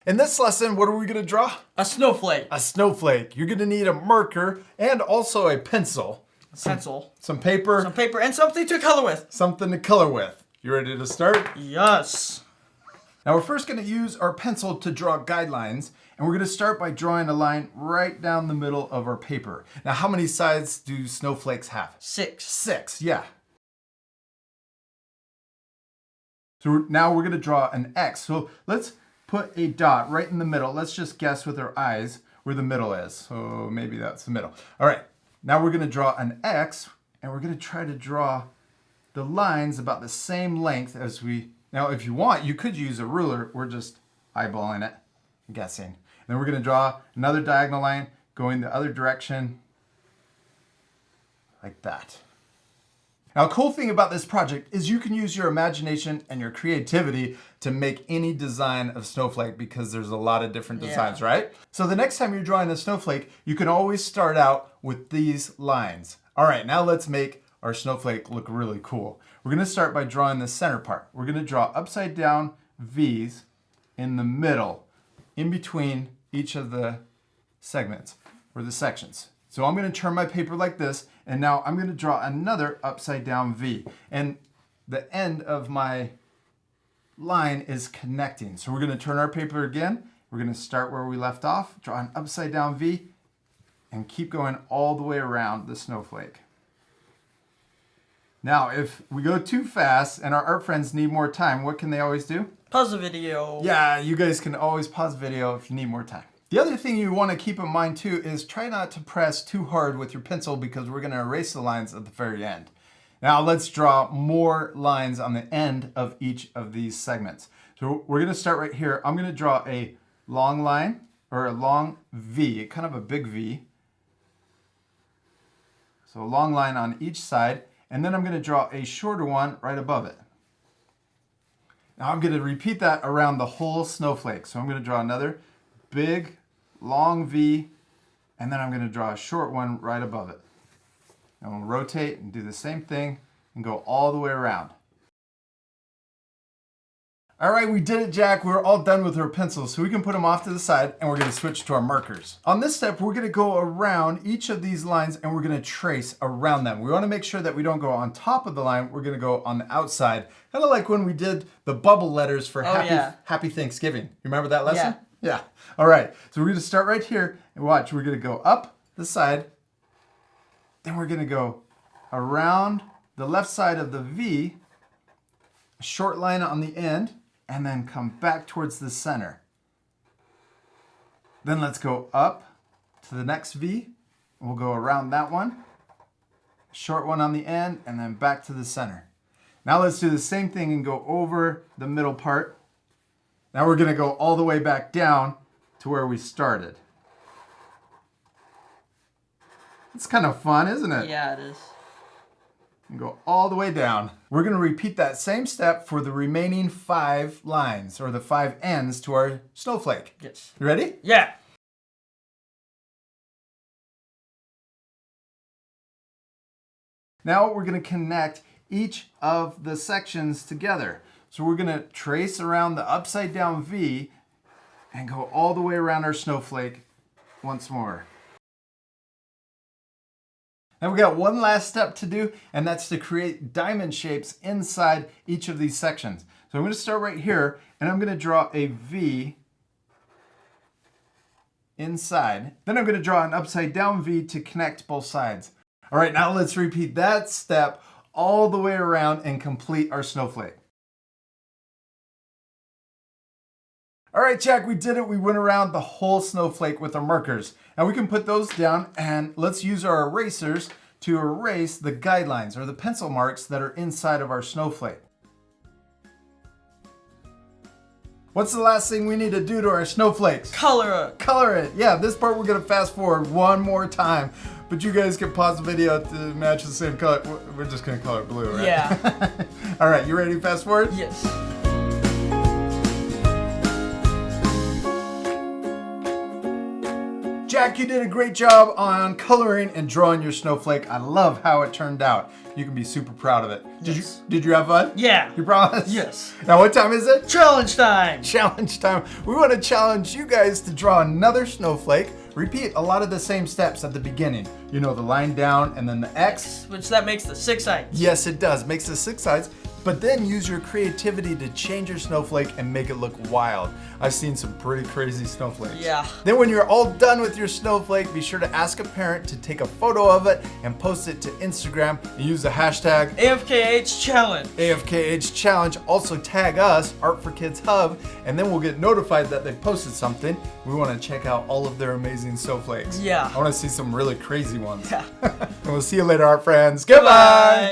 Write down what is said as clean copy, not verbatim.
In this lesson, what are we gonna draw? A snowflake. A snowflake. You're gonna need a marker and also a pencil. Pencil. Some paper. Some paper and something to color with. Something to color with. You ready to start? Yes. Now we're first gonna use our pencil to draw guidelines, and we're gonna start by drawing a line right down the middle of our paper. Now how many sides do snowflakes have? 6. 6, yeah. So now we're gonna draw an X. So let's put a dot right in the middle. Let's just guess with our eyes where the middle is. So maybe that's the middle. All right, now we're gonna draw an X, and we're gonna try to draw the lines about the same length as we, now if you want, you could use a ruler. We're just eyeballing it, guessing. And then we're gonna draw another diagonal line going the other direction, like that. Now, a cool thing about this project is you can use your imagination and your creativity to make any design of snowflake because there's a lot of different designs, right? So the next time you're drawing a snowflake, you can always start out with these lines. All right, now let's make our snowflake look really cool. We're gonna start by drawing the center part. We're gonna draw upside down V's in the middle, in between each of the segments or the sections. So I'm gonna turn my paper like this, and now I'm gonna draw another upside down V. And the end of my line is connecting. So we're gonna turn our paper again. We're gonna start where we left off, draw an upside down V, and keep going all the way around the snowflake. Now, if we go too fast and our art friends need more time, what can they always do? Pause the video. Yeah, you guys can always pause the video if you need more time. The other thing you want to keep in mind too is try not to press too hard with your pencil because we're going to erase the lines at the very end. Now let's draw more lines on the end of each of these segments. So we're going to start right here. I'm going to draw a long line or a long V, kind of a big V. So a long line on each side, and then I'm going to draw a shorter one right above it. Now I'm going to repeat that around the whole snowflake. So I'm going to draw another big, long V, and then I'm going to draw a short one right above it. And we'll rotate and do the same thing and go all the way around. All right, we did it, Jack. We're all done with our pencils, so we can put them off to the side, and we're going to switch to our markers. On this step, we're going to go around each of these lines, and we're going to trace around them. We want to make sure that we don't go on top of the line. We're going to go on the outside, kind of like when we did the bubble letters for Happy Thanksgiving. You remember that lesson? Yeah. All right, so we're going to start right here, and watch. We're going to go up the side, then we're going to go around the left side of the V, a short line on the end, and then come back towards the center. Then let's go up to the next V. We'll go around that one, short one on the end, and then back to the center. Now let's do the same thing and go over the middle part. Now we're going to go all the way back down to where we started. It's kind of fun, isn't it? Yeah, it is. And go all the way down. We're going to repeat that same step for the remaining 5 lines, or the 5 ends to our snowflake. Yes. You ready? Yeah. Now we're going to connect each of the sections together. So we're going to trace around the upside down V and go all the way around our snowflake once more. Now we got one last step to do, and that's to create diamond shapes inside each of these sections. So I'm going to start right here, and I'm going to draw a V inside. Then I'm going to draw an upside down V to connect both sides. All right, now let's repeat that step all the way around and complete our snowflake. All right, Jack, we did it. We went around the whole snowflake with our markers. Now we can put those down, and let's use our erasers to erase the guidelines or the pencil marks that are inside of our snowflake. What's the last thing we need to do to our snowflakes? Color it. Color it. Yeah, this part we're gonna fast forward one more time, but you guys can pause the video to match the same color. We're just gonna color it blue, right? Yeah. All right, you ready to fast forward? Yes. Jack, you did a great job on coloring and drawing your snowflake. I love how it turned out. You can be super proud of it. Yes. Did you have fun? Yeah. You promise? Yes. Now what time is it? Challenge time. Challenge time. We want to challenge you guys to draw another snowflake. Repeat a lot of the same steps at the beginning. You know, the line down and then the X. Which that makes the 6 sides. Yes, it does. Makes the 6 sides. But then use your creativity to change your snowflake and make it look wild. I've seen some pretty crazy snowflakes. Yeah. Then when you're all done with your snowflake, be sure to ask a parent to take a photo of it and post it to Instagram and use the hashtag AFKH challenge. AFKH challenge. Also tag us, Art for Kids Hub, and then we'll get notified that they posted something. We want to check out all of their amazing snowflakes. Yeah. I want to see some really crazy ones. Yeah. And we'll see you later, art friends. Goodbye. Bye.